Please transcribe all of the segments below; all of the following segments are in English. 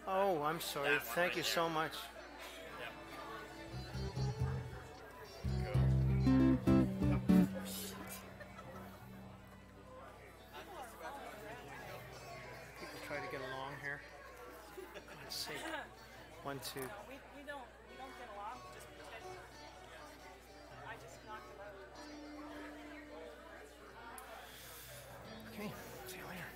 Oh, I'm sorry. That one Thank right you there. so much. People try to get along here. Let's see. 1, 2. We don't get along just because I just knocked him out. Okay. See you later.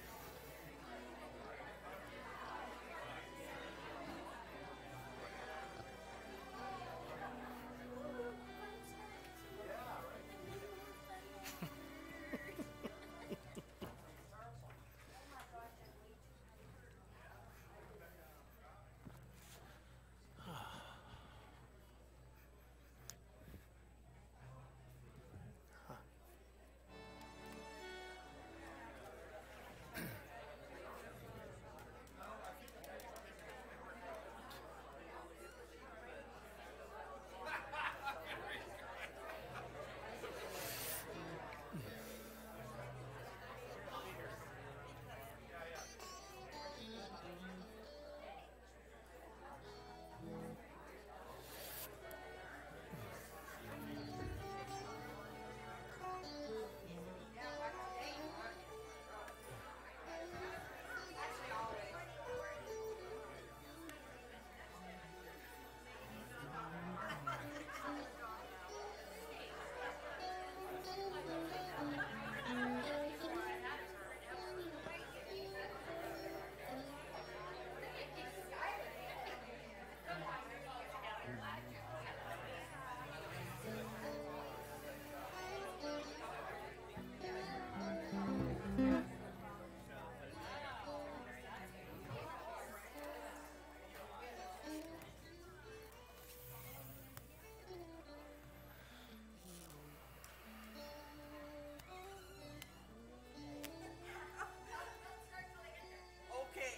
Okay.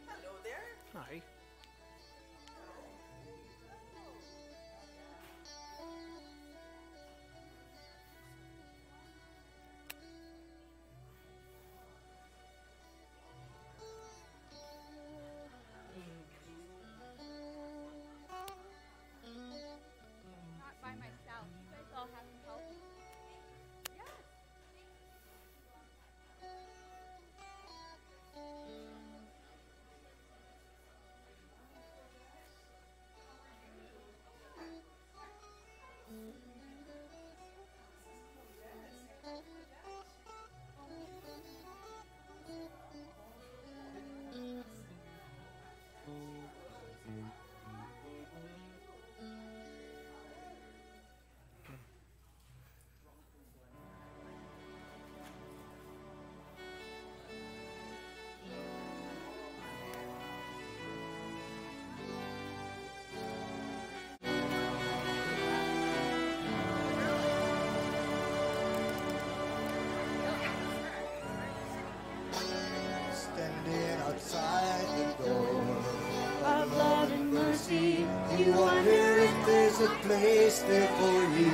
Hello there. Hi. Not by myself. You guys all have to help me. Yes. Standing outside the door of love and mercy, you wonder if there's a place there for you.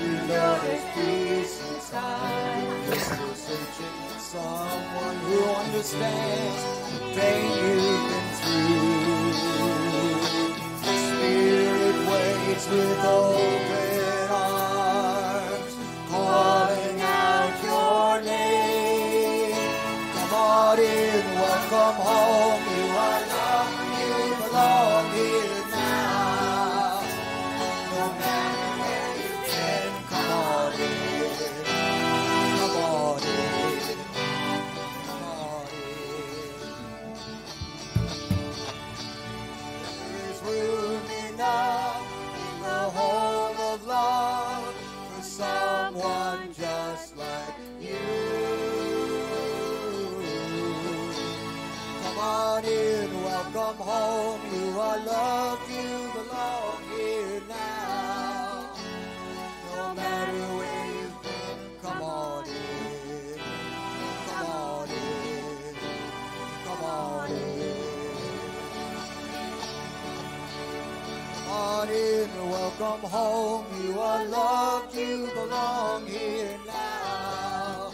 You know there's peace inside. You're still searching for someone who understands the pain you've been through. The Spirit waits with open arms, calling out your name. Come on in, welcome home. You are loved, you belong here now. No matter where you've been, come on in. Come on in. Come on in. There's room enough in the home of love for someone just like you. Come on in, welcome home. You are loved, you belong here now. No matter where you've been, come on in. Come on in. Come on in. Come on in, welcome home. You are loved, you belong here now.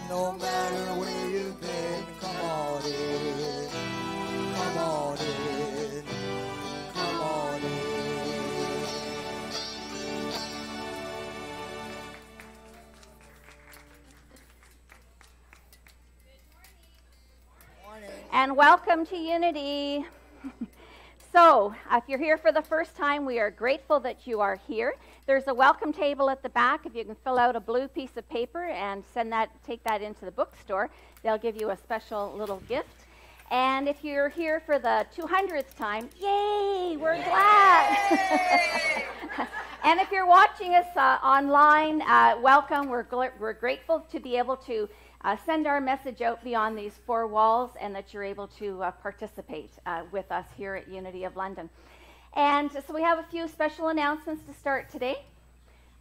No matter where you've been, come on in. And welcome to Unity. So, if you're here for the first time, we are grateful that you are here. There's a welcome table at the back. If you can fill out a blue piece of paper and take that into the bookstore, they'll give you a special little gift. And if you're here for the 200th time, yay, we're glad. And if you're watching us online, welcome. We're grateful to be able to send our message out beyond these four walls and that you're able to participate with us here at Unity of London. And so we have a few special announcements to start today.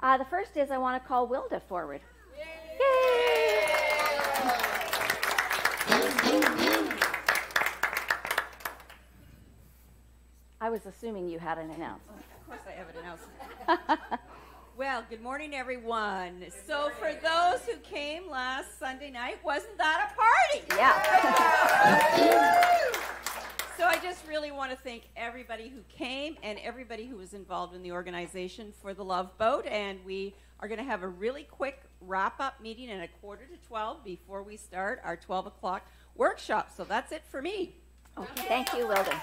The first is I want to call Wilda forward. Yay! I was assuming you had an announcement. Of course I have an announcement. Well, good morning, everyone. So for those who came last Sunday night, wasn't that a party? Yeah. So I just really want to thank everybody who came and everybody who was involved in the organization for the Love Boat. And we are going to have a really quick wrap-up meeting at 11:45 before we start our 12 o'clock workshop. So that's it for me. Okay, thank you, Wilda.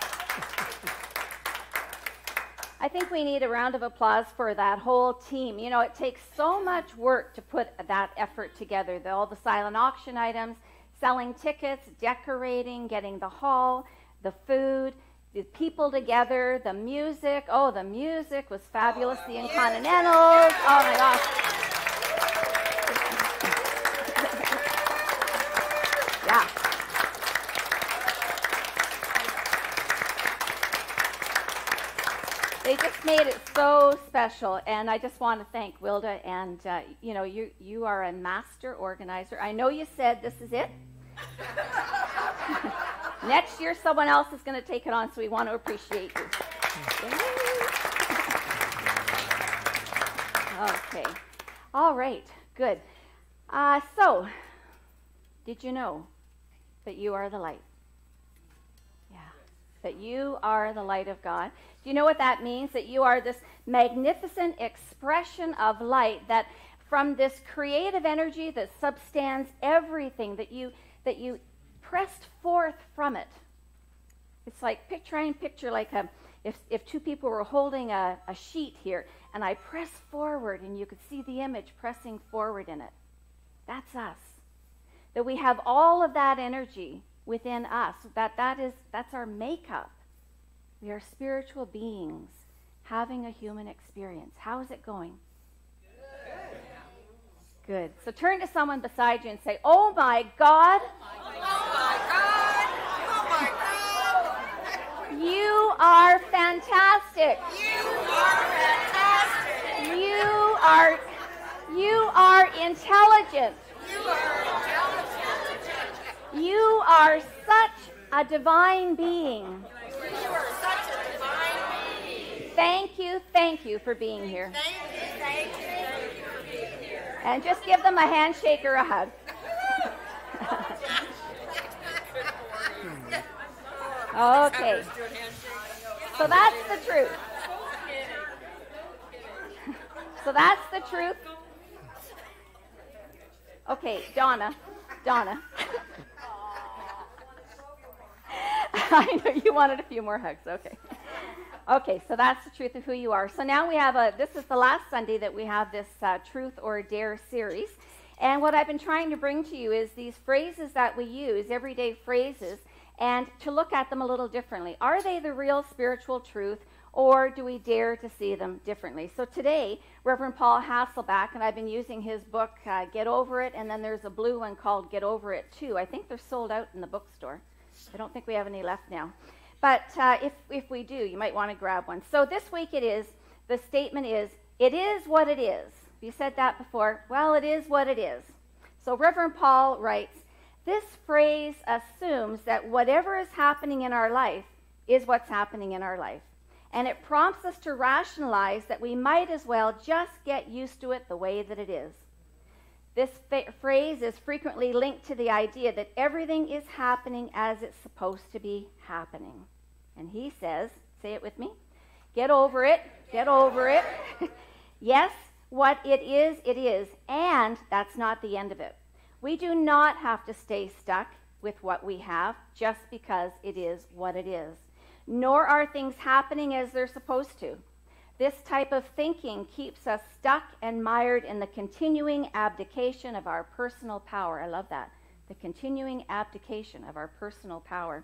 I think we need a round of applause for that whole team. You know, it takes so much work to put that effort together. All the silent auction items, selling tickets, decorating, getting the hall, the food, the people together, the music. Oh, the music was fabulous. The Incontinentals. Oh, my gosh. Yeah. They just made it so special, and I just want to thank Wilda, and you know, you are a master organizer. I know you said this is it. Next year, someone else is going to take it on, so we want to appreciate you. Okay. All right. Good. So, did you know that you are the light? That you are the light of God. Do you know what that means? That you are this magnificent expression of light, that from this creative energy that substands everything, that you pressed forth from it. It's like picture like if two people were holding a sheet here, and I press forward and you could see the image pressing forward in it. That's us. That we have all of that energy within us, that's our makeup. We are spiritual beings having a human experience. How is it going? Good. So turn to someone beside you and say, "Oh my God. Oh my God. Oh my God. You are fantastic. You are fantastic. You are intelligent. You are intelligent. You are such a divine being. You are such a divine being. Thank you for being here. Thank you for being here. And just give them a handshake or a hug. Okay. So that's the truth. So that's the truth. Okay, Donna. I know you wanted a few more hugs. Okay, so that's the truth of who you are. So now we have this is the last Sunday that we have this Truth or Dare series. And what I've been trying to bring to you is these phrases that we use, everyday phrases, and to look at them a little differently. Are they the real spiritual truth, or do we dare to see them differently? So today, Reverend Paul Hasselback, and I've been using his book, Get Over It, and then there's a blue one called Get Over It too. I think they're sold out in the bookstore. I don't think we have any left now. But if we do, you might want to grab one. So this week the statement is, it is what it is. Have you said that before? Well, it is what it is. So Reverend Paul writes, this phrase assumes that whatever is happening in our life is what's happening in our life. And it prompts us to rationalize that we might as well just get used to it the way that it is. This phrase is frequently linked to the idea that everything is happening as it's supposed to be happening. And he says, say it with me, get over it, get over it. Yes, what it is, and that's not the end of it. We do not have to stay stuck with what we have just because it is what it is. Nor are things happening as they're supposed to. This type of thinking keeps us stuck and mired in the continuing abdication of our personal power. I love that. The continuing abdication of our personal power.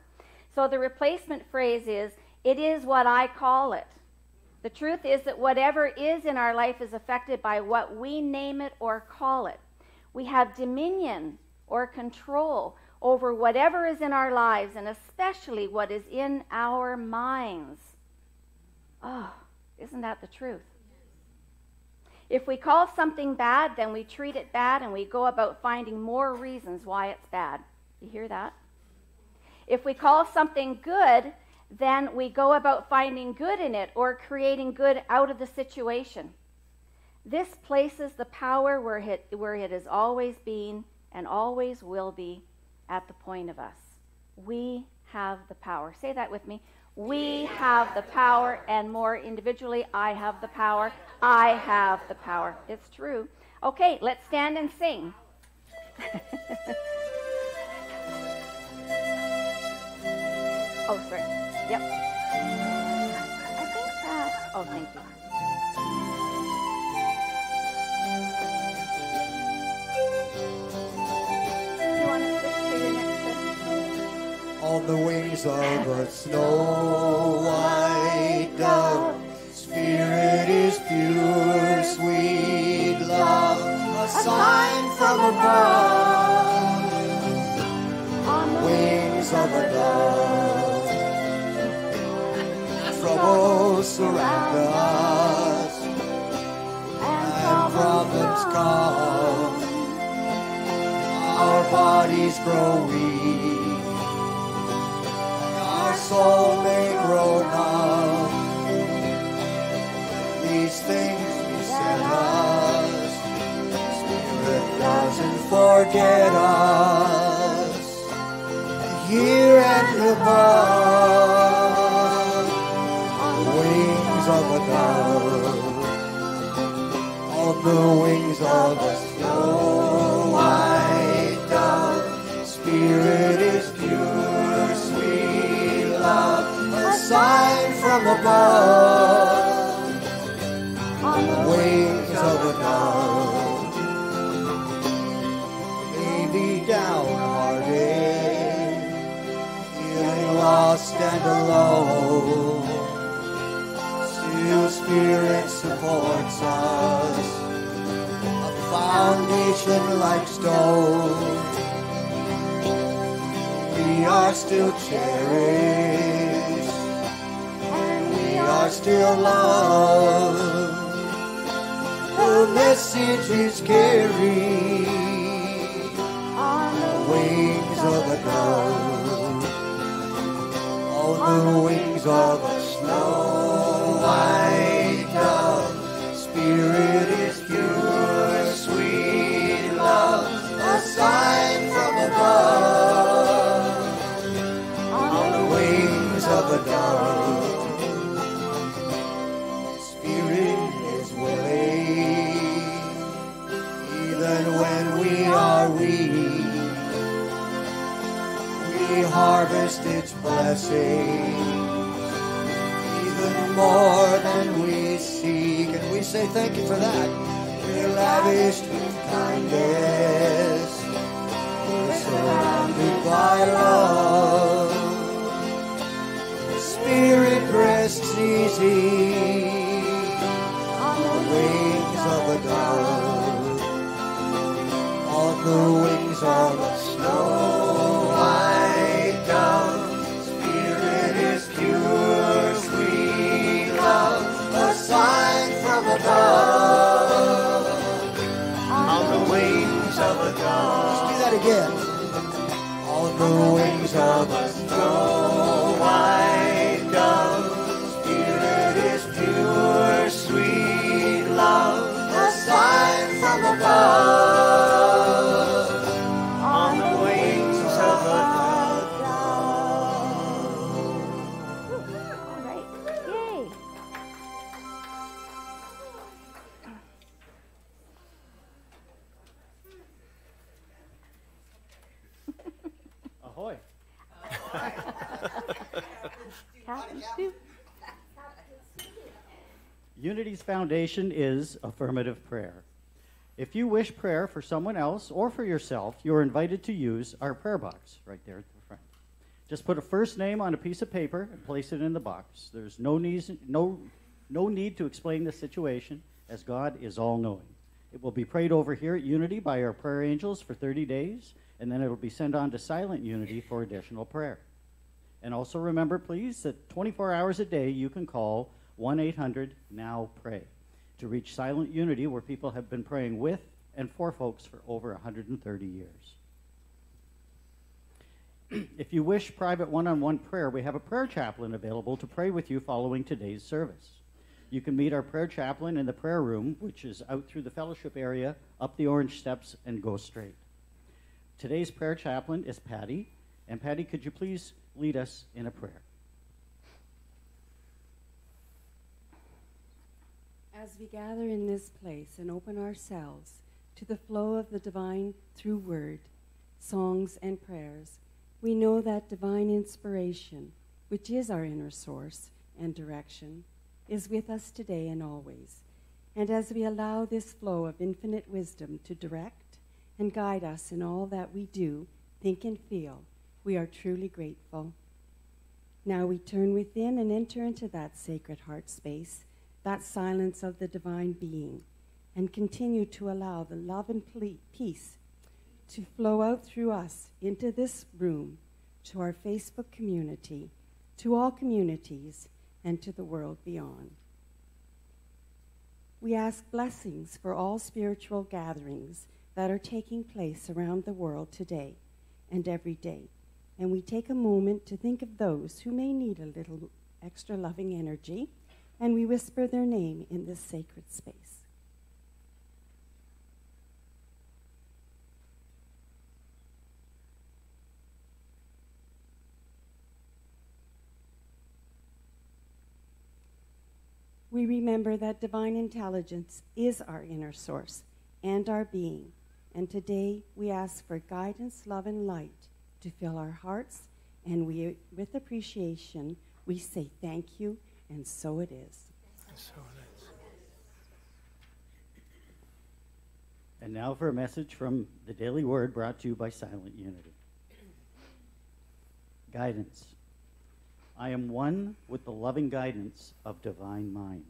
So the replacement phrase is, it is what I call it. The truth is that whatever is in our life is affected by what we name it or call it. We have dominion or control over whatever is in our lives, and especially what is in our minds. Oh, isn't that the truth? If we call something bad, then we treat it bad, and we go about finding more reasons why it's bad. You hear that? If we call something good, then we go about finding good in it or creating good out of the situation. This places the power where it has always been and always will be, at the point of us. We have the power. Say that with me. We have the power, and more individually, I have the power. I have the power. It's true. Okay, let's stand and sing. Oh, sorry. Yep. I think that. Oh, thank you. Do you want to switch to your next one? On the wings of a snow white dove, Spirit is pure, sweet love, a sign from above. On the wings of a dove, troubles surround us, and problems come. Our bodies grow weak, our soul may grow numb. These things beset us, Spirit doesn't forget us. Here and above, on the wings of a dove, on the wings of a snow white dove, Spirit is pure, sweet love, a sign from above, on the wings of a dove. Baby downhearted, feeling lost and alone, still Spirit supports us, a foundation like stone. We are still cherished, and we are still loved. The message is carried on the wings of a dove, on the wings of a snow white dove. Spirit is pure, sweet love, a sign from above, on the wings of a dove. Spirit is willing, even when we are weak. We harvest its blessings, even more than we seek. And we say thank you for that. We're lavished with kindness, we're surrounded by love. Spirit rests easy on the wings of a dove, on the wings of a snow white dove. Spirit is pure, sweet love, a sign from above, on the wings of a dove. Let's do that again. On the wings of a snow white dove. Spirit is pure, sweet love, a sign from above, on the wings of a All right. Yay. Oh, Unity's foundation is affirmative prayer. If you wish prayer for someone else or for yourself, you are invited to use our prayer box right there at the front. Just put a first name on a piece of paper and place it in the box. There's no need to explain the situation, as God is all-knowing. It will be prayed over here at Unity by our prayer angels for 30 days, and then it will be sent on to Silent Unity for additional prayer. And also remember, please, that 24 hours a day you can call 1-800-NOW-PRAY to reach Silent Unity, where people have been praying with and for folks for over 130 years. If you wish private one-on-one prayer, we have a prayer chaplain available to pray with you following today's service. You can meet our prayer chaplain in the prayer room, which is out through the fellowship area, up the orange steps, and go straight. Today's prayer chaplain is Patty. And Patty, could you please lead us in a prayer? As we gather in this place and open ourselves to the flow of the divine through word, songs, and prayers, we know that divine inspiration, which is our inner source and direction, is with us today and always. And as we allow this flow of infinite wisdom to direct and guide us in all that we do, think, and feel, we are truly grateful. Now we turn within and enter into that sacred heart space, that silence of the divine being, and continue to allow the love and peace to flow out through us into this room, to our Facebook community, to all communities, and to the world beyond. We ask blessings for all spiritual gatherings that are taking place around the world today and every day. And we take a moment to think of those who may need a little extra loving energy, and we whisper their name in this sacred space. We remember that divine intelligence is our inner source and our being, and today we ask for guidance, love, and light to fill our hearts, and we, with appreciation, we say thank you, and so it is. And so it is. And now for a message from the Daily Word brought to you by Silent Unity. Guidance. I am one with the loving guidance of divine mind.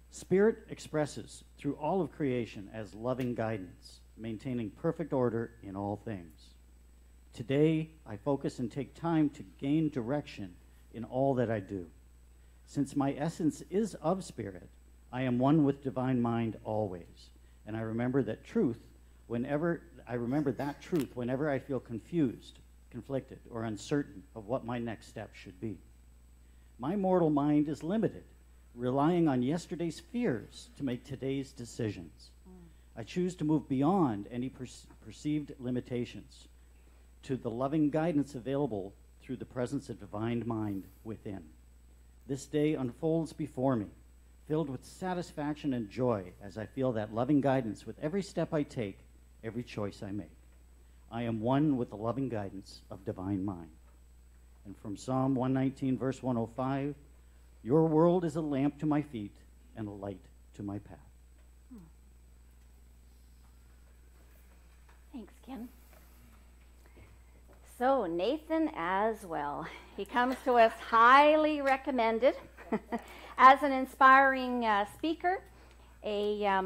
Spirit expresses through all of creation as loving guidance, maintaining perfect order in all things. Today, I focus and take time to gain direction in all that I do. Since my essence is of Spirit, I am one with divine mind always. And I remember that truth whenever I feel confused, conflicted, or uncertain of what my next step should be. My mortal mind is limited, relying on yesterday's fears to make today's decisions. I choose to move beyond any perceived limitations to the loving guidance available through the presence of divine mind within. This day unfolds before me, filled with satisfaction and joy as I feel that loving guidance with every step I take, every choice I make. I am one with the loving guidance of divine mind. And from Psalm 119, verse 105, your world is a lamp to my feet and a light to my path. Thanks, Ken. So, Nathen Aswell. He comes to us highly recommended as an inspiring speaker, a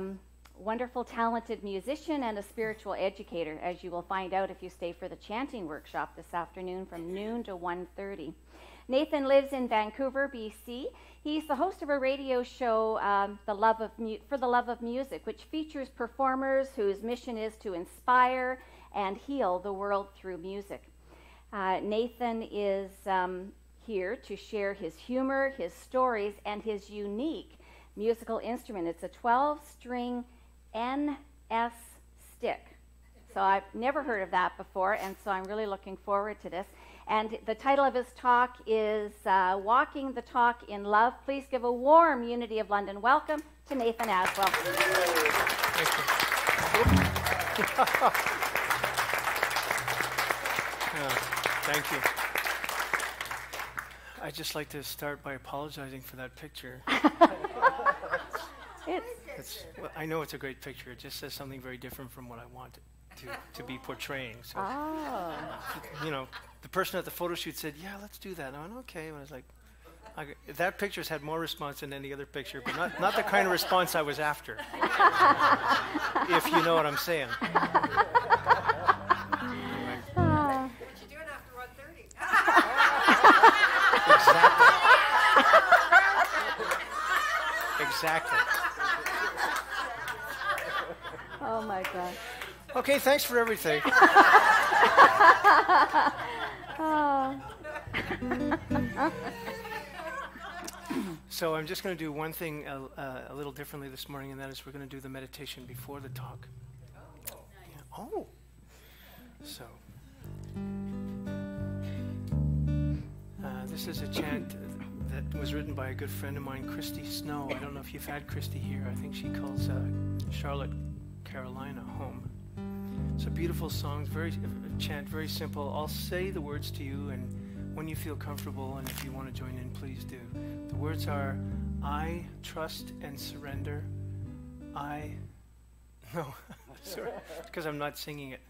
wonderful, talented musician, and a spiritual educator, as you will find out if you stay for the chanting workshop this afternoon from noon to 1:30. Nathen lives in Vancouver, BC. He's the host of a radio show, For the Love of Music, which features performers whose mission is to inspire and heal the world through music. Nathen is here to share his humor, his stories, and his unique musical instrument. It's a 12-string NS stick. So I've never heard of that before, and so I'm really looking forward to this. And the title of his talk is Walking the Talk in Love. Please give a warm Unity of London welcome to Nathen Aswell. Thank you. I'd just like to start by apologizing for that picture. Well, I know it's a great picture. It just says something very different from what I want to be portraying. So, you know, the person at the photo shoot said, "Yeah, let's do that." And I went, "Okay." And I was like, that picture's had more response than any other picture, but not the kind of response I was after. If you know what I'm saying. Anyway. Did you do it after 1:30? Exactly. Oh my God. Okay, thanks for everything. Oh. So I'm just going to do one thing a little differently this morning, and that is we're going to do the meditation before the talk. Yeah. Oh. So this is a chant that was written by a good friend of mine, Christy Snow. I don't know if you've had Christy here. I think she calls Charlotte, Carolina home. It's a beautiful song, a chant, very simple. I'll say the words to you, and when you feel comfortable, and if you want to join in, please do. The words are, I trust and surrender. Sorry, because I'm not singing it.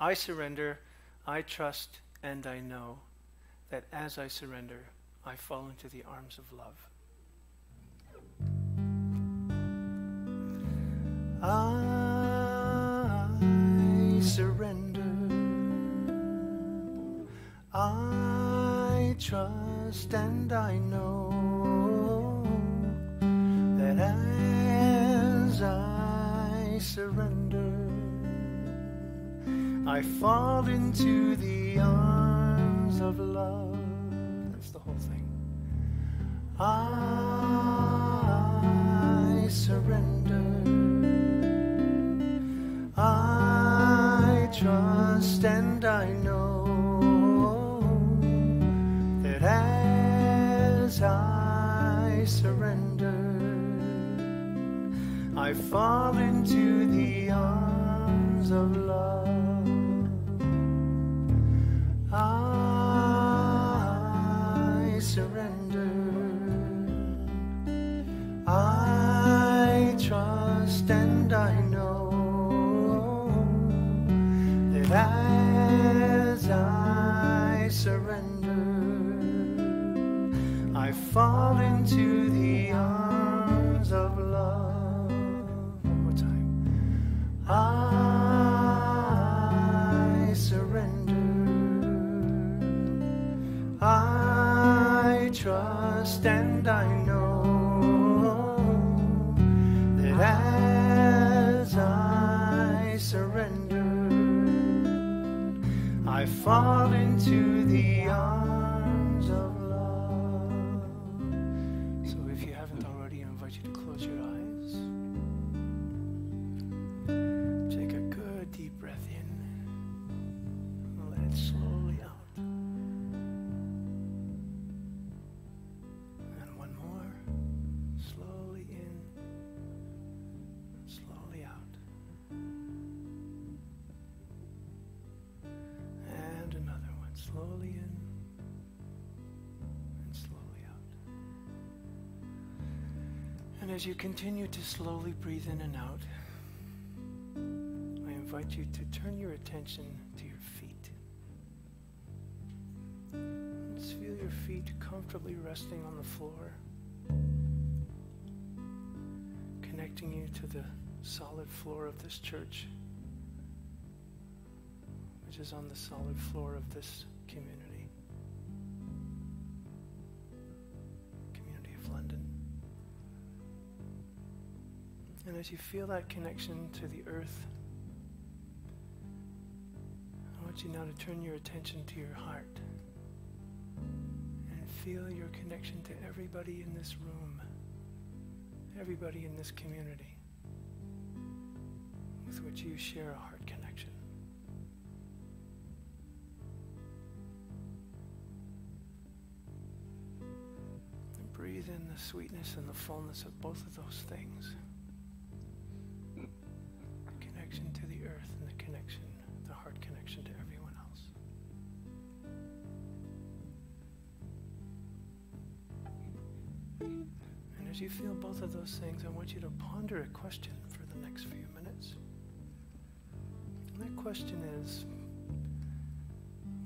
I surrender, I trust, and I know that as I surrender, I fall into the arms of love. I surrender. I trust and I know that as I surrender, I fall into the arms of love. That's the whole thing. I surrender. I trust and I know that as I surrender, I fall into the arms of love. I surrender. I trust and I know that as I surrender, I fall into the arms of love. One more time. I surrender. I trust and I know that as I surrender, I fall into the arms of love. So if you haven't already, I invite you to close your eyes. Take a good deep breath in and let it slowly out. And one more. Slowly in, slowly out. And another one. Slowly in and slowly out. And as you continue to slowly breathe in and out, I invite you to turn your attention to your feet. Just feel your feet comfortably resting on the floor, connecting you to the solid floor of this church, which is on the solid floor of this community of London. And as you feel that connection to the earth, I want you now to turn your attention to your heart and feel your connection to everybody in this room, everybody in this community with which you share a heart connection. And breathe in the sweetness and the fullness of both of those things. The connection to the earth and the connection, the heart connection to everyone else. And as you feel both of those things, I want you to ponder a question for the next few minutes. And that question is,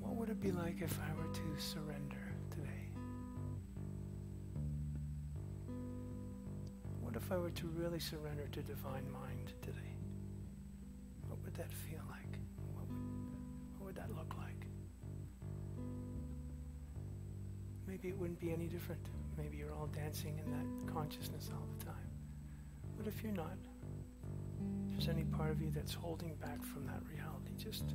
what would it be like if I were to surrender today? What if I were to really surrender to divine mind today? What would that feel like? What would that look like? Maybe it wouldn't be any different. Maybe you're all dancing in that consciousness all the time. But if you're not, if there's any part of you that's holding back from that reality, just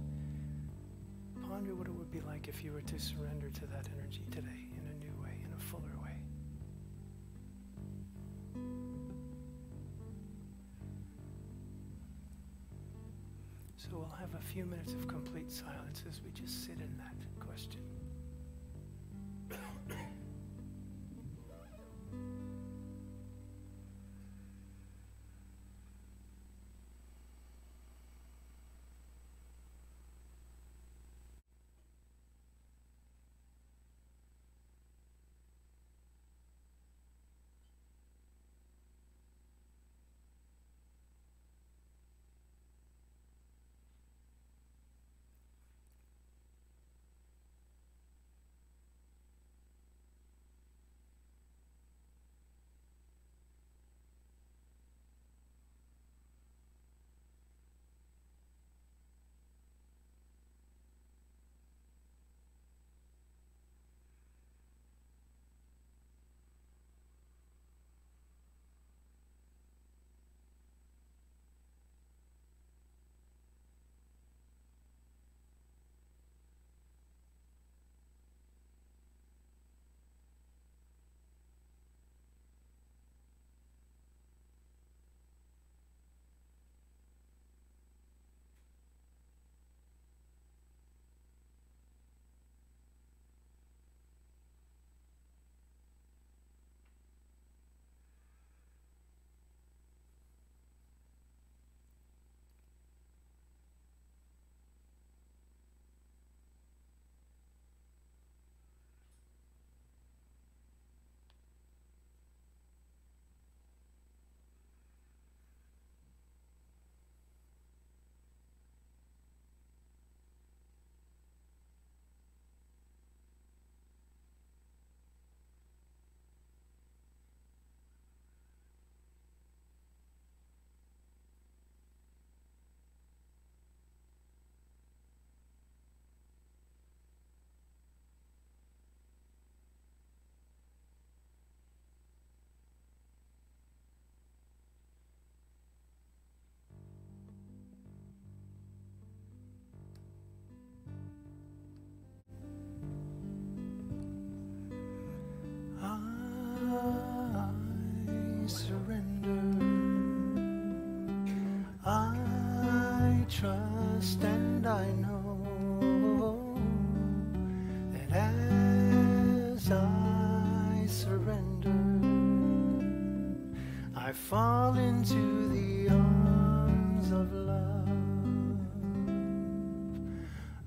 ponder what it would be like if you were to surrender to that energy today in a new way, in a fuller way. So we'll have a few minutes of complete silence as we just sit in that question. Trust and I know that as I surrender, I fall into the arms of love.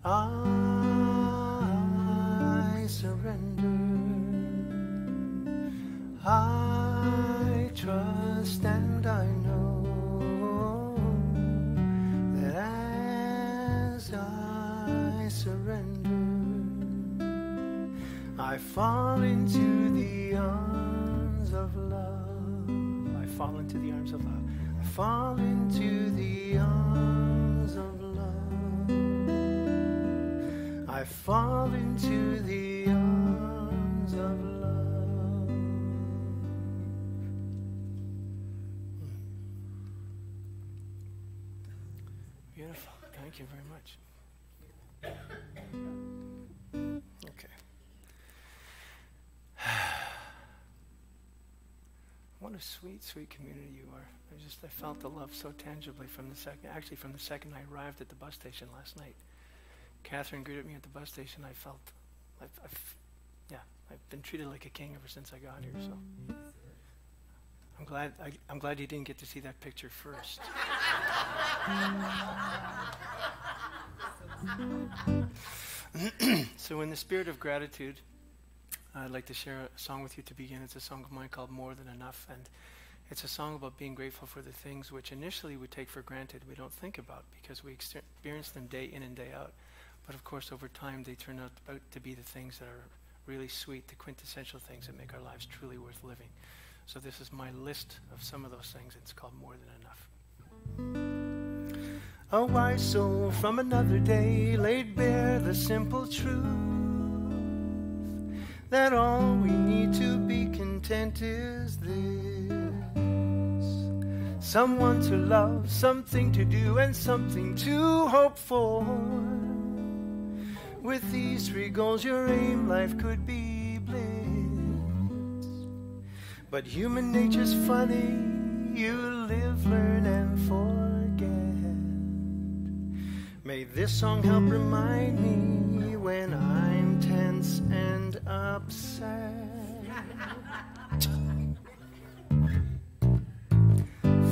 I surrender. I trust and I know I surrender. I fall into the arms of love. I fall into the arms of love. I fall into the arms of love. I fall into the arms of love. Beautiful. Thank you very much. Okay. What a sweet, sweet community you are. I felt the love so tangibly from the second I arrived at the bus station last night. Catherine greeted me at the bus station. I've been treated like a king ever since I got here. So I'm glad you didn't get to see that picture first. So in the spirit of gratitude, I'd like to share a song with you to begin. It's a song of mine called More Than Enough, and it's a song about being grateful for the things which initially we take for granted, we don't think about because we experience them day in and day out. But of course, over time, they turn out to be the things that are really sweet, the quintessential things that make our lives truly worth living. So this is my list of some of those things. It's called More Than Enough. A wise soul from another day laid bare the simple truth that all we need to be content is this. Someone to love, something to do, and something to hope for. With these three goals, your aim life could be bliss. But human nature's funny, you live, learn, and forget. May this song help remind me when I'm tense and upset.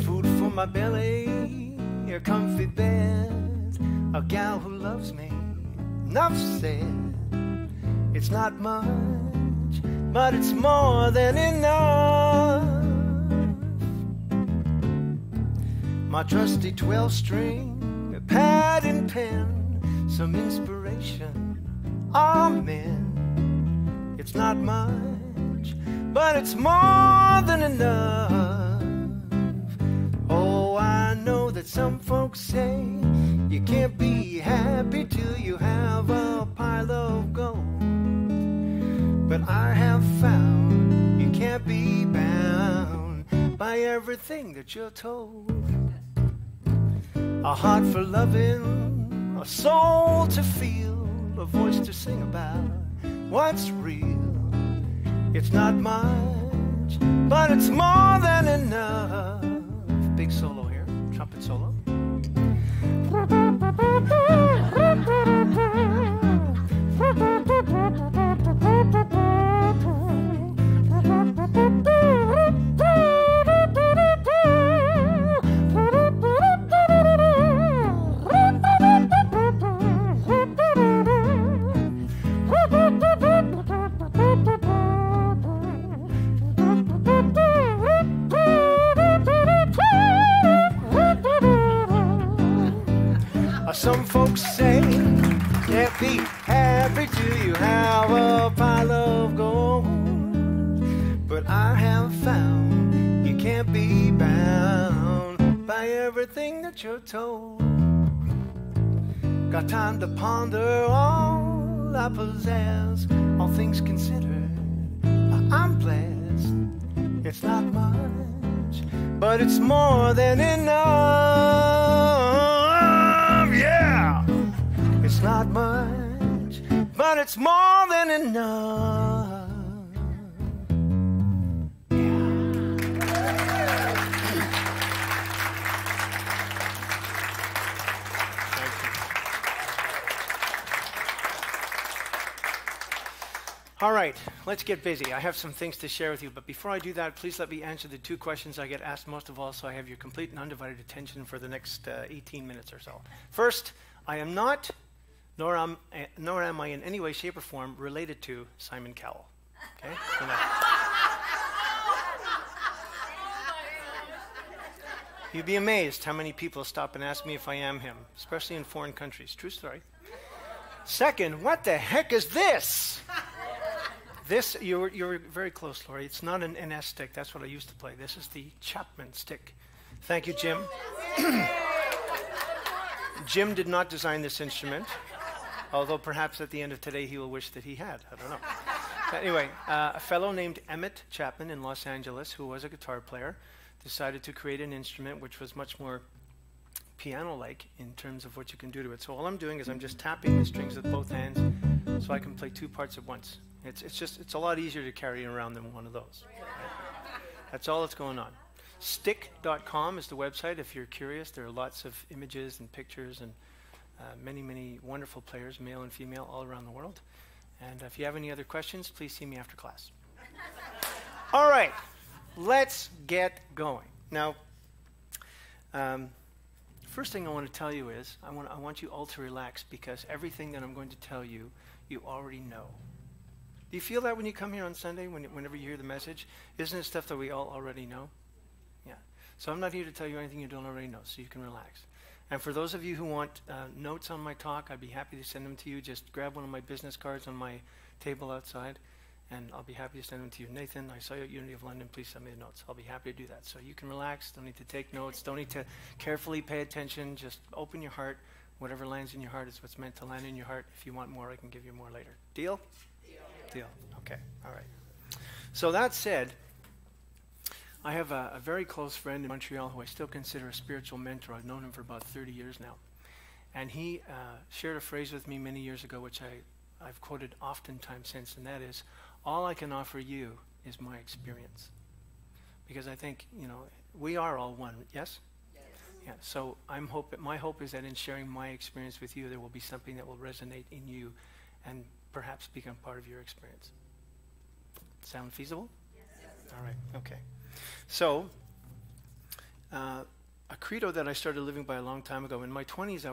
Food for my belly, a comfy bed, a gal who loves me, enough said. It's not much, but it's more than enough. My trusty 12-string, a pad and pen, some inspiration, amen. It's not much, but it's more than enough. Oh, I know that some folks say you can't be happy till you have a pile of gold. But I have found you can't be bound by everything that you're told. A heart for loving, a soul to feel, a voice to sing about what's real. It's not much, but it's more than enough. Big solo here, trumpet solo. Some folks say can't be happy till you have a pile of gold. But I have found you can't be bound by everything that you're told. Got time to ponder all I possess, all things considered. I'm blessed. It's not much, but it's more than enough. Yeah, it's not much, but it's more than enough. All right, let's get busy. I have some things to share with you, but before I do that, please let me answer the two questions I get asked most of all, so I have your complete and undivided attention for the next 18 minutes or so. First, I am not, nor am I in any way, shape, or form related to Simon Cowell. Okay? You'd be amazed how many people stop and ask me if I am him, especially in foreign countries. True story. Second, what the heck is this? This, you're very close, Laurie. It's not an NS stick. That's what I used to play. This is the Chapman stick. Thank you, Jim. Jim did not design this instrument, although perhaps at the end of today he will wish that he had. I don't know. But anyway, a fellow named Emmett Chapman in Los Angeles, who was a guitar player, decided to create an instrument which was much more piano-like in terms of what you can do to it. So all I'm doing is I'm just tapping the strings with both hands so I can play two parts at once. It's a lot easier to carry around than one of those. Right? That's all that's going on. Stick.com is the website if you're curious. There are lots of images and pictures and many, many wonderful players, male and female, all around the world. And if you have any other questions, please see me after class. All right, let's get going. Now, first thing I want to tell you is I want you all to relax because everything that I'm going to tell you, you already know. Do you feel that when you come here on Sunday, whenever you hear the message? Isn't it stuff that we all already know? Yeah. So I'm not here to tell you anything you don't already know, so you can relax. And for those of you who want notes on my talk, I'd be happy to send them to you. Just grab one of my business cards on my table outside, and I'll be happy to send them to you. Nathan, I saw you at Unity of London. Please send me the notes. I'll be happy to do that. So you can relax. Don't need to take notes. Don't need to carefully pay attention. Just open your heart. Whatever lands in your heart is what's meant to land in your heart. If you want more, I can give you more later. Deal? Deal. Okay. All right. So that said, I have a very close friend in Montreal who I still consider a spiritual mentor. I've known him for about 30 years now. And he shared a phrase with me many years ago, which I've quoted oftentimes since, and that is, all I can offer you is my experience. Because I think, we are all one, yes? Yes. Yeah, so my hope is that in sharing my experience with you, there will be something that will resonate in you and perhaps become part of your experience. Sound feasible? Yes. All right, okay. So, a credo that I started living by a long time ago. In my 20s,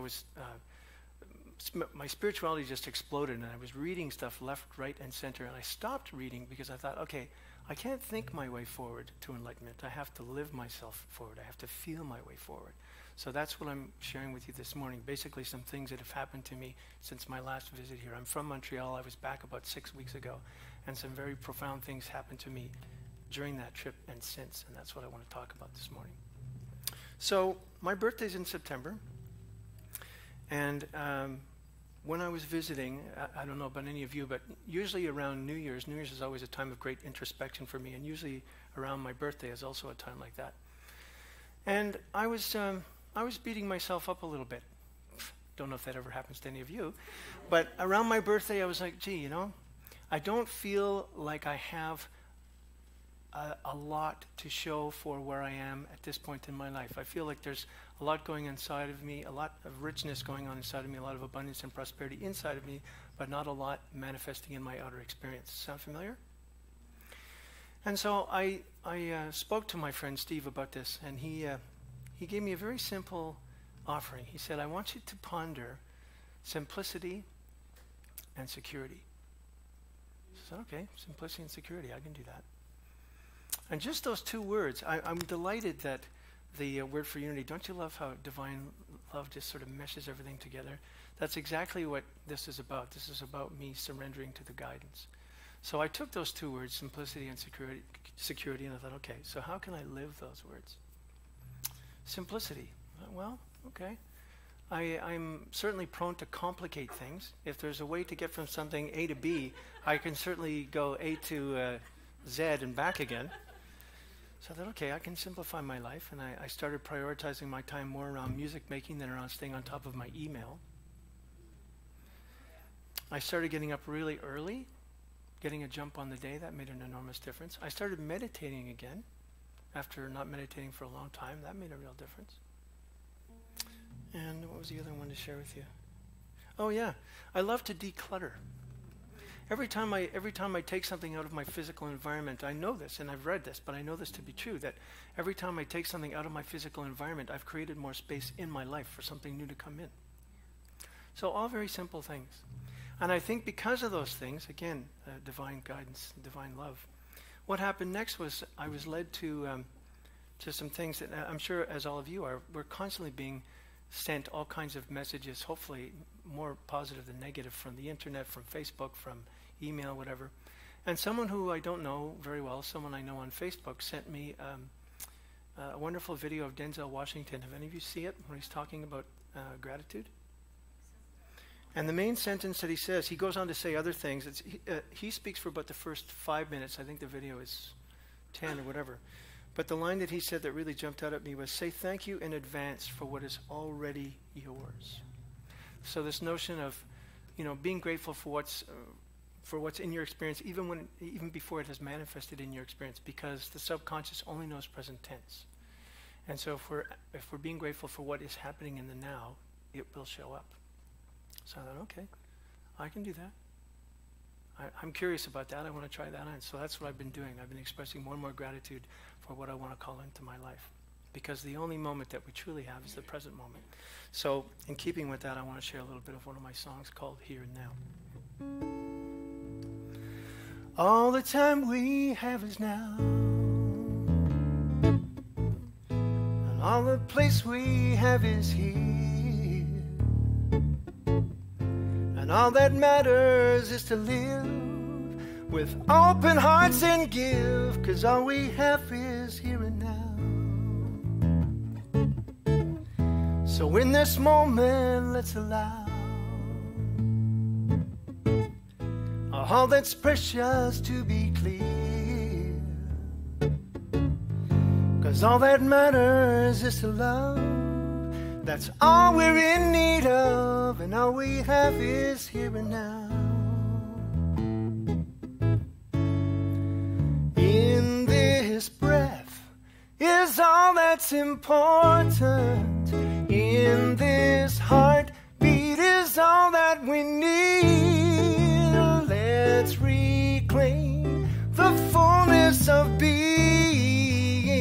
my spirituality just exploded, and I was reading stuff left, right, and center, and I stopped reading because I thought, okay, I can't think my way forward to enlightenment. I have to live myself forward. I have to feel my way forward. So that's what I'm sharing with you this morning. Basically, some things that have happened to me since my last visit here. I'm from Montreal. I was back about 6 weeks ago, and some very profound things happened to me during that trip and since, and that's what I want to talk about this morning. So my birthday's in September, and when I was visiting, I don't know about any of you, but usually around New Year's is always a time of great introspection for me, and usually around my birthday is also a time like that. And I was beating myself up a little bit. Don't know if that ever happens to any of you, but around my birthday I was like, gee, I don't feel like I have a lot to show for where I am at this point in my life. I feel like there's a lot going inside of me, a lot of richness going on inside of me, a lot of abundance and prosperity inside of me, but not a lot manifesting in my outer experience. Sound familiar? And so I spoke to my friend Steve about this, and he gave me a very simple offering. He said, I want you to ponder simplicity and security. I said, okay, simplicity and security, I can do that. And just those two words, I'm delighted that the word for unity, don't you love how divine love just sort of meshes everything together? That's exactly what this is about. This is about me surrendering to the guidance. So I took those two words, simplicity and security, and I thought, okay, so how can I live those words? Simplicity. Well, okay. I'm certainly prone to complicate things. If there's a way to get from something A to B, I can certainly go A to Z and back again. So I thought, okay, I can simplify my life, and I started prioritizing my time more around music making than around staying on top of my email. I started getting up really early, getting a jump on the day. That made an enormous difference. I started meditating again after not meditating for a long time. That made a real difference. And what was the other one to share with you? Oh yeah, I love to declutter. Every time I take something out of my physical environment, I know this, and I've read this, but I know this to be true, that every time I take something out of my physical environment, I've created more space in my life for something new to come in. So all very simple things. And I think because of those things, again, divine guidance, divine love, what happened next was I was led to some things that I'm sure, as all of you are, we're constantly being sent all kinds of messages, hopefully more positive than negative, from the internet, from Facebook, from email, whatever. And someone who I don't know very well, someone I know on Facebook, sent me a wonderful video of Denzel Washington. Have any of you seen it, where he's talking about gratitude? And the main sentence that he says, he goes on to say other things. He speaks for about the first 5 minutes. I think the video is 10 or whatever. But the line that he said that really jumped out at me was, say thank you in advance for what is already yours. So this notion of, being grateful for what's in your experience, even before it has manifested in your experience, because the subconscious only knows present tense. And so if we're being grateful for what is happening in the now, it will show up. So I thought, okay, I can do that. I'm curious about that. I want to try that on. So that's what I've been doing. I've been expressing more and more gratitude for what I want to call into my life. Because the only moment that we truly have is the present moment. So in keeping with that, I want to share a little bit of one of my songs called Here and Now. All the time we have is now. And all the place we have is here. And all that matters is to live with open hearts and give, 'cause all we have is here and now. So in this moment, let's allow all that's precious to be clear, 'cause all that matters is to love. That's all we're in need of, and all we have is here and now. In this breath is all that's important. In this heartbeat is all that we need. Let's reclaim the fullness of being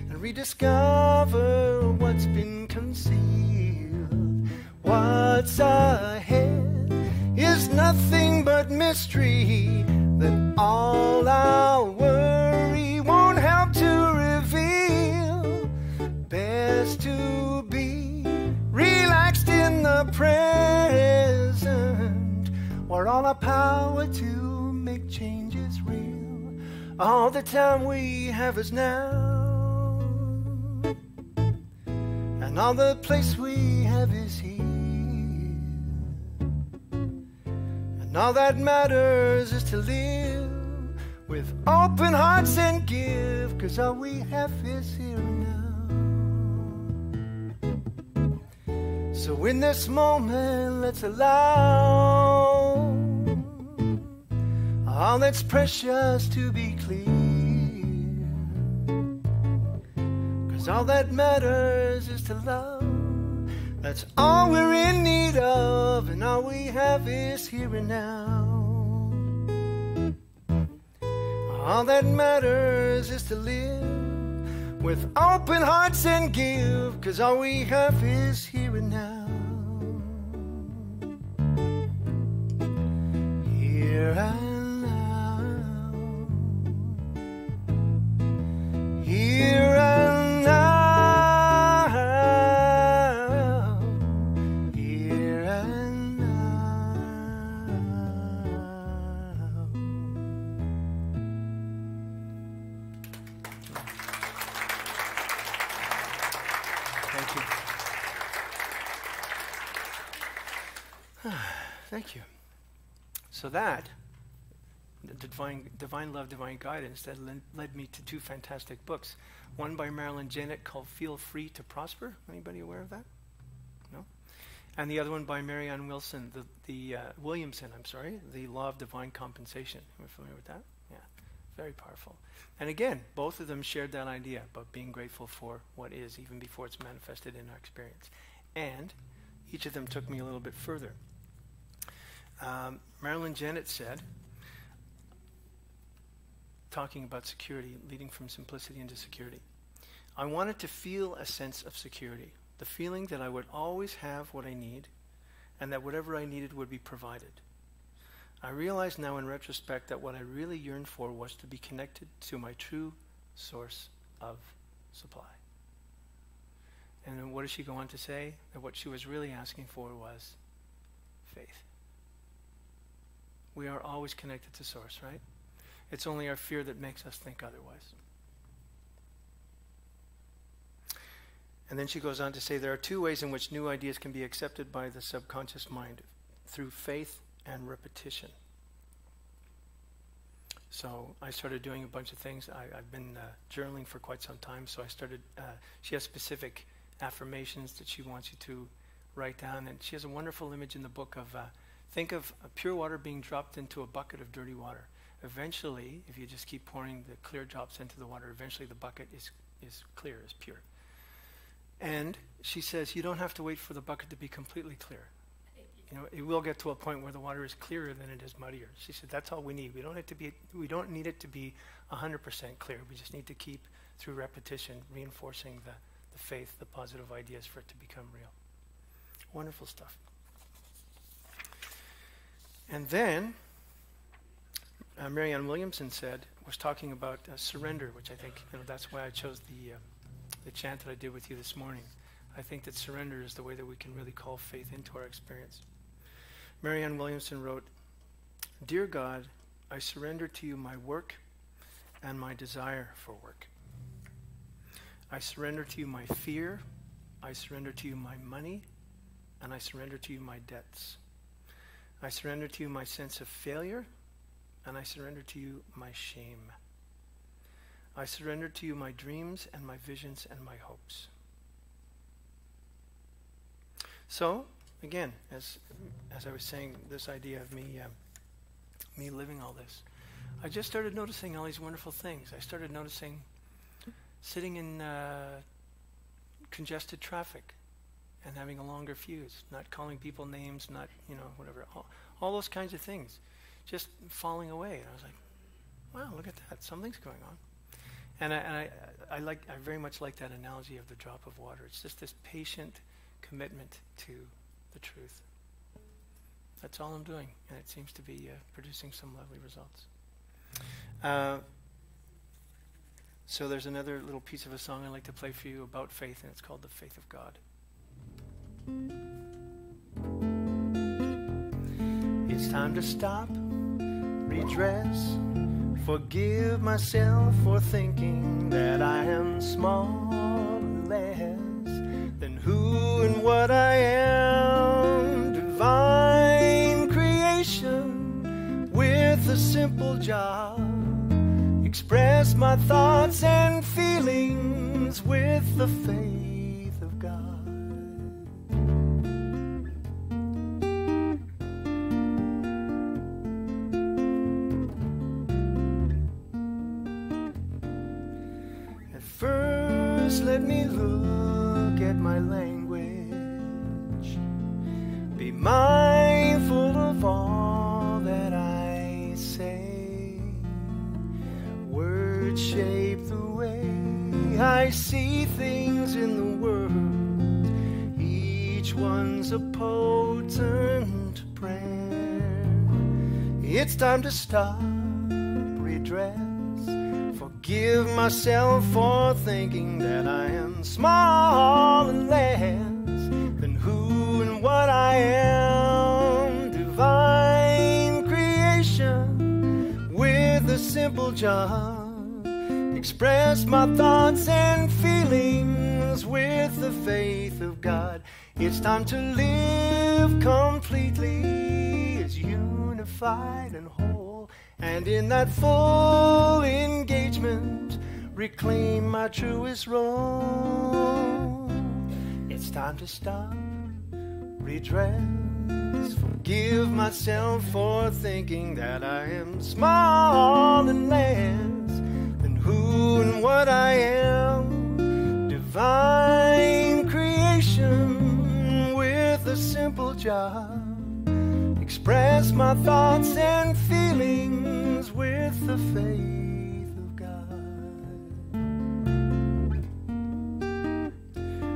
and rediscover what's been concealed. What's ahead is nothing but mystery that all our worry won't help to reveal. Best to be relaxed in the present, where all our power to make changes real. All the time we have is now, and all the place we have is here. And all that matters is to live with open hearts and give, 'cause all we have is here and now. So in this moment, let's allow all that's precious to be clear, 'cause all that matters is to love. That's all we're in need of, and all we have is here and now. All that matters is to live with open hearts and give, 'cause all we have is here and now. Here and now. Here and now. Here and now. Thank you. Thank you. So that, the divine love, divine guidance, that led me to two fantastic books. One by Marilyn Janet called Feel Free to Prosper. Anybody aware of that? No? And the other one by Marianne Wilson, Williamson, The Law of Divine Compensation. Are you familiar with that? Yeah, very powerful. And again, both of them shared that idea about being grateful for what is, even before it's manifested in our experience. And each of them took me a little bit further. Marilyn Janet said, talking about security, leading from simplicity into security, I wanted to feel a sense of security, the feeling that I would always have what I need, and that whatever I needed would be provided. I realize now in retrospect that what I really yearned for was to be connected to my true source of supply. And then what does she go on to say? That what she was really asking for was faith. We are always connected to source, right? It's only our fear that makes us think otherwise. And then she goes on to say there are two ways in which new ideas can be accepted by the subconscious mind, through faith and repetition. So I started doing a bunch of things. I've been journaling for quite some time, so I started, she has specific affirmations that she wants you to write down, and she has a wonderful image in the book of, think of pure water being dropped into a bucket of dirty water. Eventually, if you just keep pouring the clear drops into the water, eventually the bucket is clear, is pure. And she says you don't have to wait for the bucket to be completely clear. You know, it will get to a point where the water is clearer than it is muddier. She said that's all we need. We don't need it to be 100% clear. We just need to keep, through repetition, reinforcing the faith, the positive ideas for it to become real. Wonderful stuff. And then Marianne Williamson was talking about surrender, which I think, that's why I chose the chant that I did with you this morning. I think that surrender is the way that we can really call faith into our experience. Marianne Williamson wrote, "Dear God, I surrender to you my work and my desire for work. I surrender to you my fear. I surrender to you my money. And I surrender to you my debts. I surrender to you my sense of failure. And I surrender to you my shame. I surrender to you my dreams and my visions and my hopes." So, again, as I was saying, this idea of me living all this, I just started noticing all these wonderful things. I started noticing sitting in congested traffic and having a longer fuse, not calling people names, not, whatever, all those kinds of things, just falling away. And I was like, wow, look at that, something's going on. And I very much like that analogy of the drop of water. It's just this patient commitment to the truth. That's all I'm doing, and it seems to be producing some lovely results. So there's another little piece of a song I'd like to play for you about faith, and it's called The Faith of God. It's time to stop, redress, forgive myself for thinking that I am small and less than who and what I am. Divine creation with a simple job. Express my thoughts and feelings with the faith of God. At first, let me look at my language. Be mindful of all that I say. Words shape the way I see things in the world. Each one's a potent prayer. It's time to stop, redress, forgive myself for thinking that I am small and less than who and what I am. Divine creation with a simple job. Express my thoughts and feelings with the faith of God. It's time to live completely as unified and whole. And in that full engagement, reclaim my truest role. It's time to stop, redress, forgive myself for thinking that I am small and less than who and what I am. Divine creation with a simple job. Express my thoughts and feelings with the faith of God.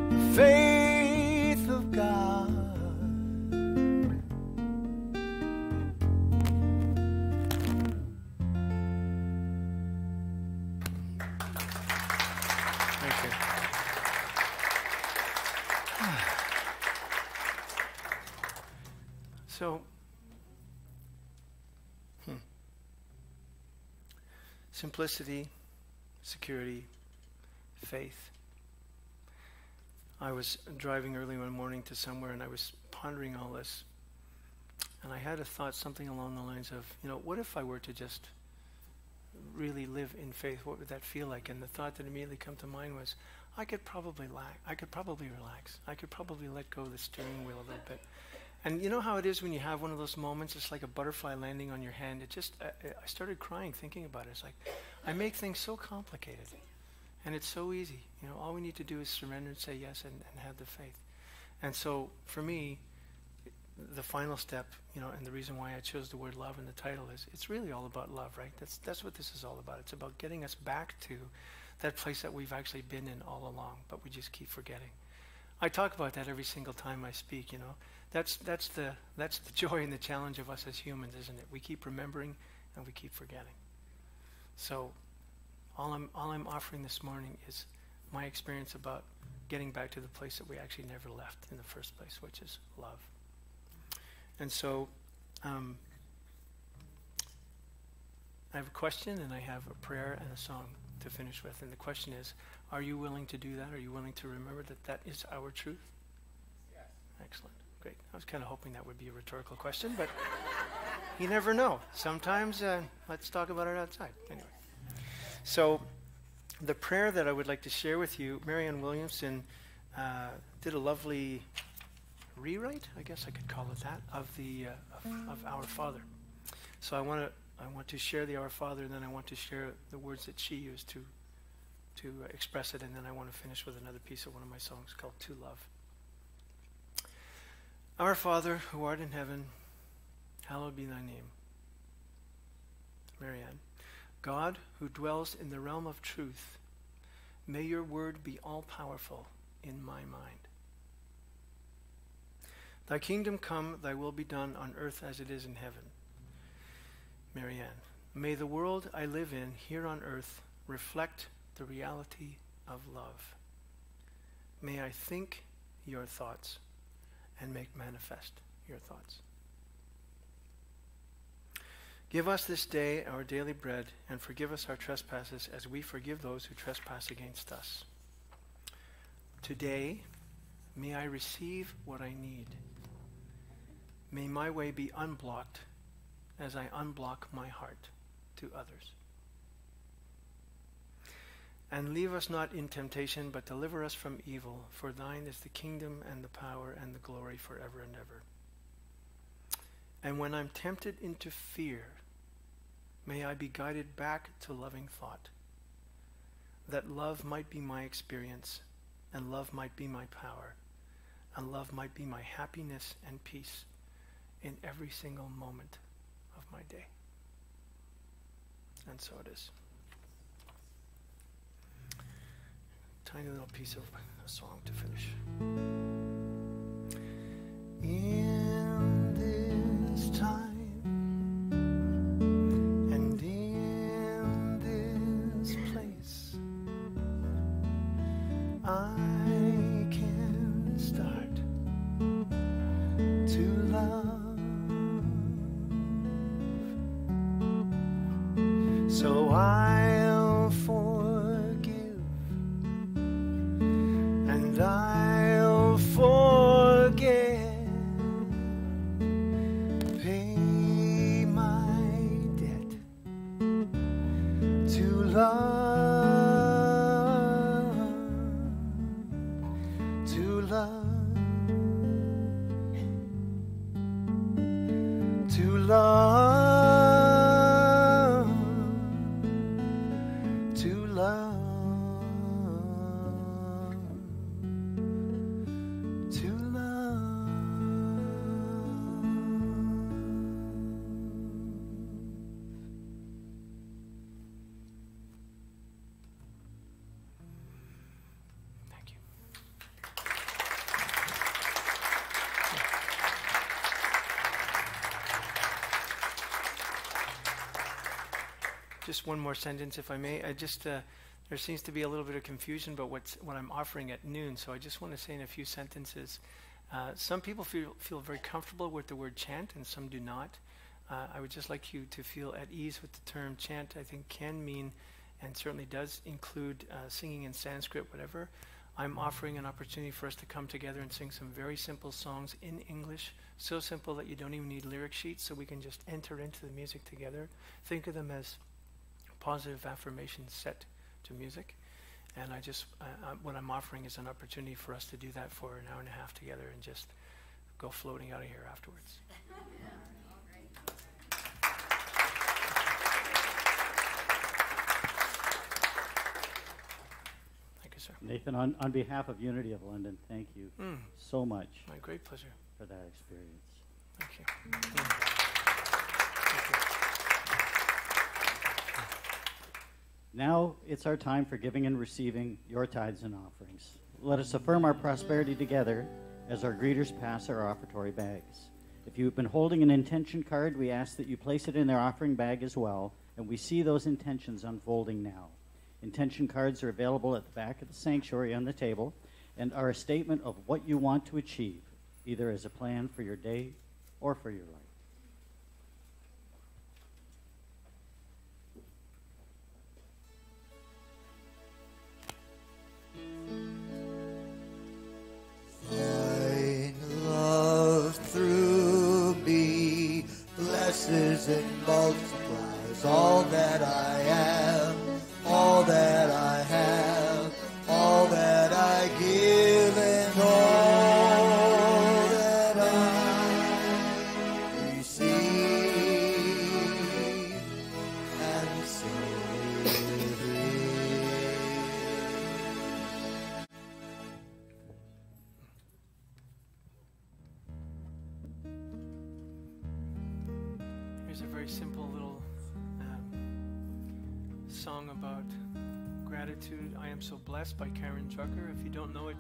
The faith of God. Thank you. So, simplicity, security, faith. I was driving early one morning to somewhere and I was pondering all this. And I had a thought, something along the lines of, what if I were to just really live in faith? What would that feel like? And the thought that immediately came to mind was, I could probably relax. I could probably let go of the steering wheel a little bit. And you know how it is when you have one of those moments, it's like a butterfly landing on your hand. I started crying thinking about it. It's like, I make things so complicated. And it's so easy. All we need to do is surrender and say yes and have the faith. And so for me, the final step, and the reason why I chose the word love in the title is, it's really all about love, right? That's what this is all about. It's about getting us back to that place that we've actually been in all along, but we just keep forgetting. I talk about that every single time I speak, That's the joy and the challenge of us as humans, isn't it? We keep remembering and we keep forgetting. So all I'm offering this morning is my experience about getting back to the place that we actually never left in the first place, which is love. And so I have a question, and I have a prayer and a song to finish with. And the question is, are you willing to do that? Are you willing to remember that that is our truth? Yes. Excellent. Great. I was kind of hoping that would be a rhetorical question, but you never know. Sometimes, let's talk about it outside. Anyway. So the prayer that I would like to share with you, Marianne Williamson did a lovely rewrite, I guess I could call it that, of the of Our Father. So I want to share the Our Father, and then I want to share the words that she used to express it, and then I want to finish with another piece of one of my songs called To Love. Our Father, who art in heaven, hallowed be thy name. Marianne. God, who dwells in the realm of truth, may your word be all-powerful in my mind. Thy kingdom come, thy will be done on earth as it is in heaven. Marianne. May the world I live in here on earth reflect the reality of love. May I think your thoughts and make manifest your thoughts. Give us this day our daily bread, and forgive us our trespasses as we forgive those who trespass against us. Today, may I receive what I need. May my way be unblocked as I unblock my heart to others. And leave us not in temptation, but deliver us from evil. For thine is the kingdom and the power and the glory forever and ever. And when I'm tempted into fear, may I be guided back to loving thought, that love might be my experience, and love might be my power, and love might be my happiness and peace in every single moment of my day. And so it is. Tiny little piece of a song to finish. In this time and in this place, I can start to love. So I'll forgive and I'll forget, pay my debt to love, to love, to love, to love. To love. Thank you. Just one more sentence, if I may. There seems to be a little bit of confusion about what I'm offering at noon, so I just want to say in a few sentences. Some people feel very comfortable with the word chant, and some do not. I would just like you to feel at ease with the term chant. I think can mean, and certainly does include, singing in Sanskrit, whatever. I'm offering an opportunity for us to come together and sing some very simple songs in English, so simple that you don't even need lyric sheets, so we can just enter into the music together. Think of them as positive affirmations set to music. And what I'm offering is an opportunity for us to do that for an hour and a half together and just go floating out of here afterwards. Thank you, sir. Nathan, on behalf of Unity of London, thank you so much. My great pleasure. For that experience. Thank you. Now it's our time for giving and receiving your tithes and offerings. Let us affirm our prosperity together as our greeters pass our offertory bags. If you've been holding an intention card, we ask that you place it in their offering bag as well, and we see those intentions unfolding now. Intention cards are available at the back of the sanctuary on the table and are a statement of what you want to achieve, either as a plan for your day or for your life. Thine love through me blesses and multiplies all that I am, all that I have, all that I give, and all that I receive. And so it is. Here's a very simple little song about gratitude. I Am So Blessed by Karen Drucker. If you don't know it,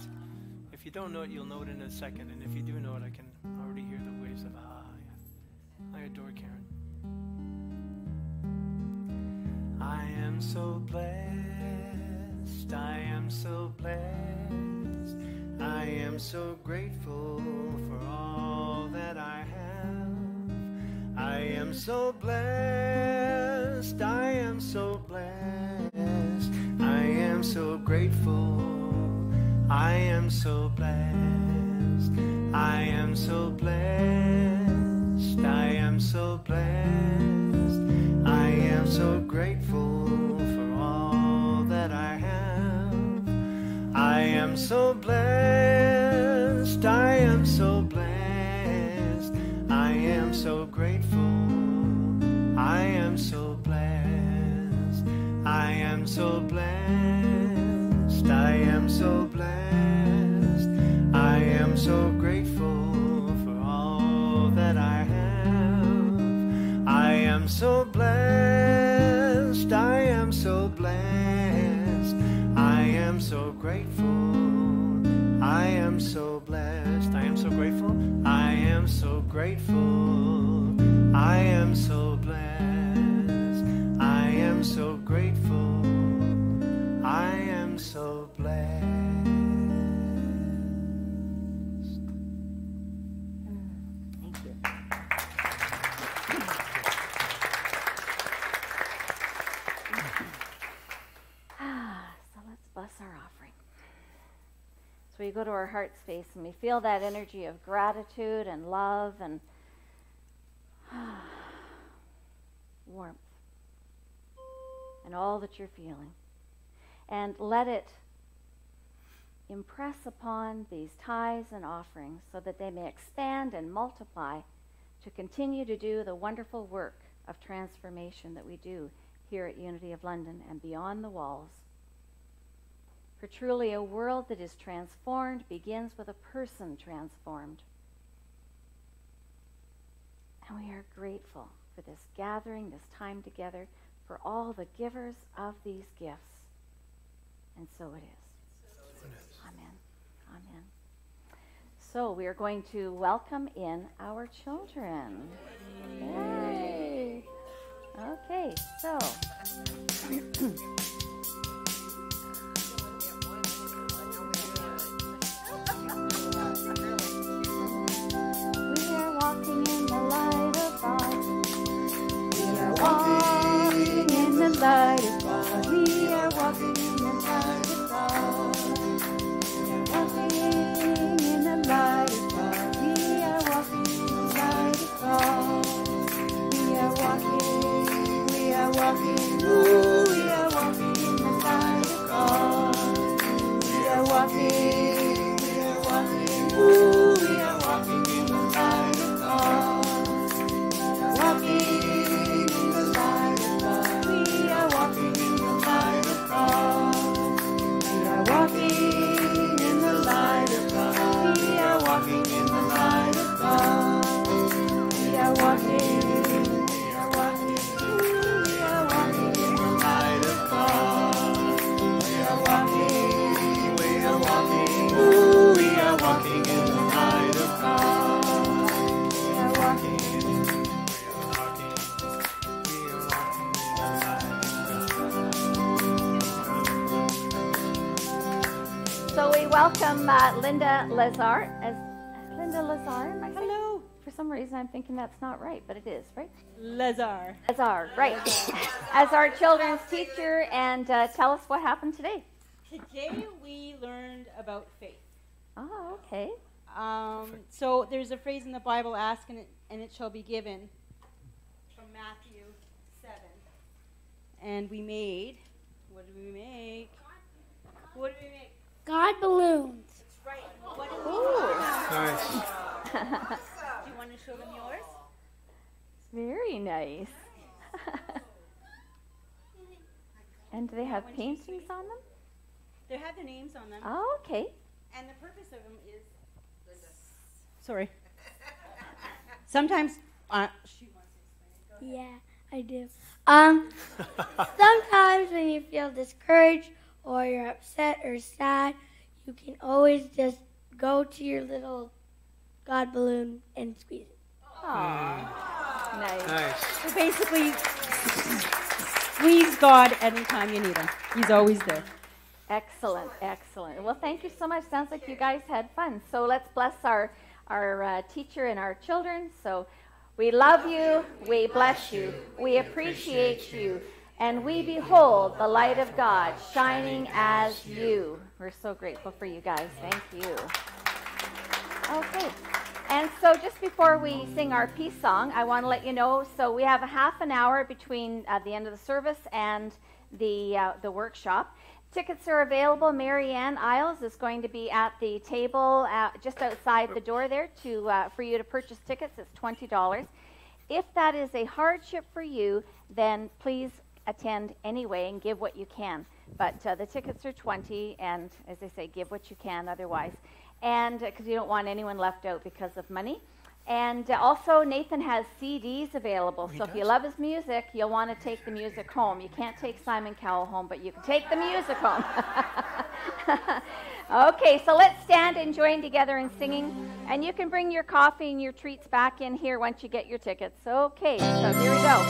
you'll know it in a second. And if you do know it, I can already hear the waves of yeah. I adore Karen. I am so blessed. I am so blessed. I am so grateful for all that I have. I am so blessed. I am so blessed. I am so grateful. I am so blessed. I am so blessed. I am so blessed. I am so grateful for all that I have. I am so blessed. I am so blessed. I am so grateful. I am so blessed. I am so blessed. I am so blessed. I am so grateful for all that I have. I am so blessed. I am so blessed. I am so grateful. I am so blessed. I am so grateful. I am so grateful. I am so blessed. I am so grateful. I am so blessed. Thank you. So let's bless our offering. So we go to our heart space and we feel that energy of gratitude and love and warmth and all that you're feeling. And let it impress upon these tithes and offerings so that they may expand and multiply to continue to do the wonderful work of transformation that we do here at Unity of London and beyond the walls. For truly a world that is transformed begins with a person transformed. And we are grateful for this gathering, this time together, for all the givers of these gifts. And so it is. Amen. Amen. So we are going to welcome in our children. Yay! Okay, so we are walking in the light of God. We are walking in the light of God. We are walking in the light of God. We are walking in the light of God. We are walking in the light of God. We are walking, we are walking, ooh, we are walking in the light of God. We are walking, ooh, we are walking in the light of God. We are walking in the light of God. We are walking in the light of God. We are walking in the light of God. We are walking in the light of God. We are walking, we are walking, we are walking in welcome Linda Lazar. Linda Lazar, am I saying? Hello. For some reason, I'm thinking that's not right, but it is, right? Lazar. Lazar, right. As our children's teacher, and tell us what happened today. Today we learned about faith. Oh, okay. So there's a phrase in the Bible, ask and it shall be given, from Matthew 7. And we made, what did we make? What did we make? God balloons. That's right. What did Nice. Do you want to show them yours? Very nice. And do they have One, two, paintings three. on them? They have their names on them. Oh, okay. And the purpose of them is... Sorry. Sometimes... she wants to explain it. Go ahead. Yeah, I do. Sometimes when you feel discouraged or you're upset or sad, you can always just go to your little God balloon and squeeze it. Nice. Nice. So basically, squeeze God anytime you need him. He's always there. Excellent, excellent. Well, thank you so much. Sounds like you guys had fun. So let's bless our teacher and our children. So we love you, we bless you, we appreciate you, and we behold the light of God shining as you. We're so grateful for you guys. Thank you. Okay. And so just before we sing our peace song, I want to let you know, so we have a half an hour between the end of the service and the workshop. Tickets are available. Mary Ann Isles is going to be at the table just outside the door there for you to purchase tickets. It's $20. If that is a hardship for you, then please attend anyway and give what you can. But the tickets are $20, and as I say, give what you can otherwise. And because you don't want anyone left out because of money. And also, Nathan has CDs available. So if you love his music, you'll want to take the music home. You can't take Simon Cowell home, but you can take the music home. Okay, so let's stand and join together in singing. And you can bring your coffee and your treats back in here once you get your tickets. Okay, so here we go.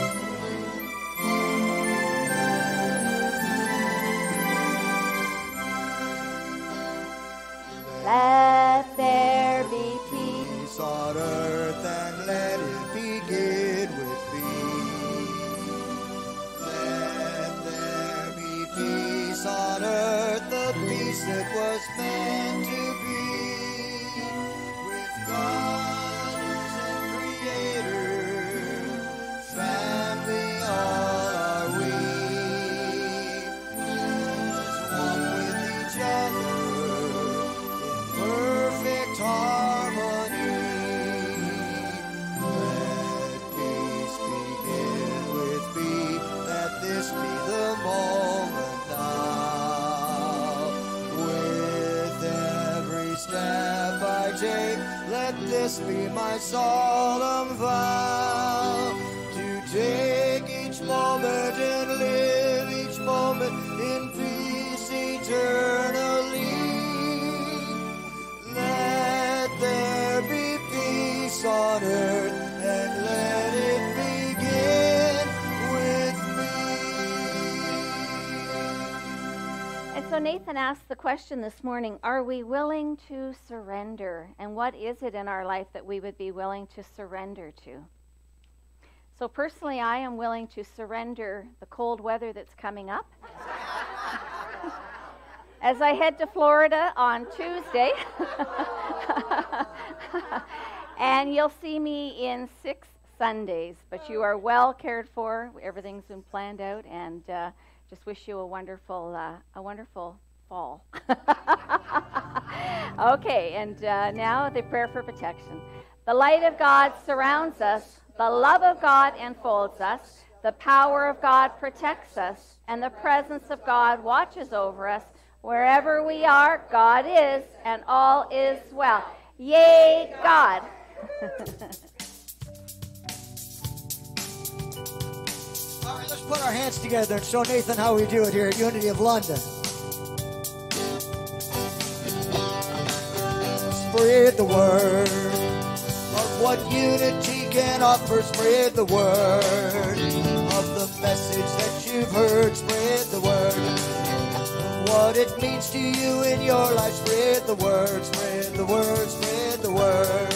Let there be peace on earth and let it begin with me. Let there be peace on earth, the peace that was meant to be. With God as a creator, family all are we. Let's walk with each other perfect harmony. Let peace begin with me. Let this be the moment now. With every step I take, let this be my solemn vow. To take each moment and live each moment in peace eternally. Let there be peace on earth and let it begin with me. And so Nathan asked the question this morning, are we willing to surrender? And what is it in our life that we would be willing to surrender to? So personally, I am willing to surrender the cold weather that's coming up. As I head to Florida on Tuesday, and you'll see me in 6 Sundays, but you are well cared for. Everything's been planned out, and just wish you a wonderful fall. Okay, and now the prayer for protection. The light of God surrounds us. The love of God enfolds us. The power of God protects us, and the presence of God watches over us. Wherever we are, God is, and all is well. Yay, God. All right, let's put our hands together and show Nathan how we do it here at Unity of London. Spread the word of what unity can offer. Spread the word of the message that you've heard. Spread the word of what what it means to you in your life. Spread the word, spread the word, spread the word.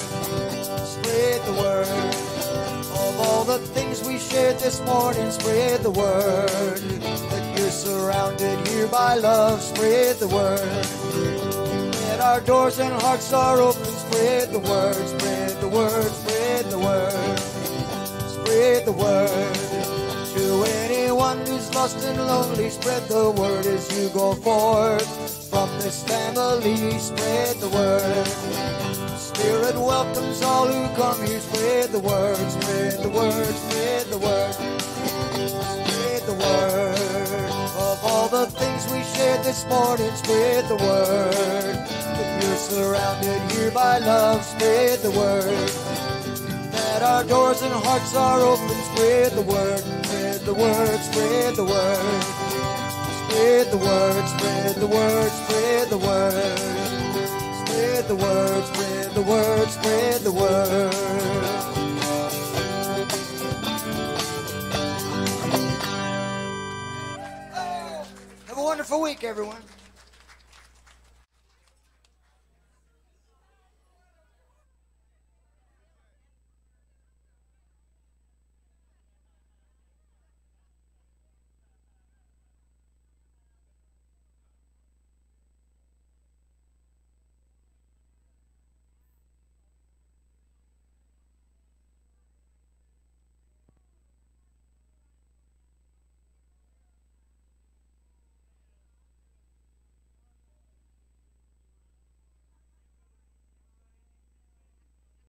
Spread the word. Of all the things we shared this morning, spread the word. That you're surrounded here by love, spread the word. That our doors and hearts are open, spread the word, spread the word, spread the word. Spread the word. To anyone who's lost and lonely, spread the word as you go forth. From this family, spread the word. Spirit welcomes all who come here. Spread the word, spread the word, spread the word. Spread the word. Of all the things we shared this morning, spread the word. That you're surrounded here by love, spread the word. That our doors and hearts are open, spread the word. Spread the word, spread the word. Spread the word, spread the word, spread the word. Spread the word, spread the word, spread the word. Have a wonderful week, everyone.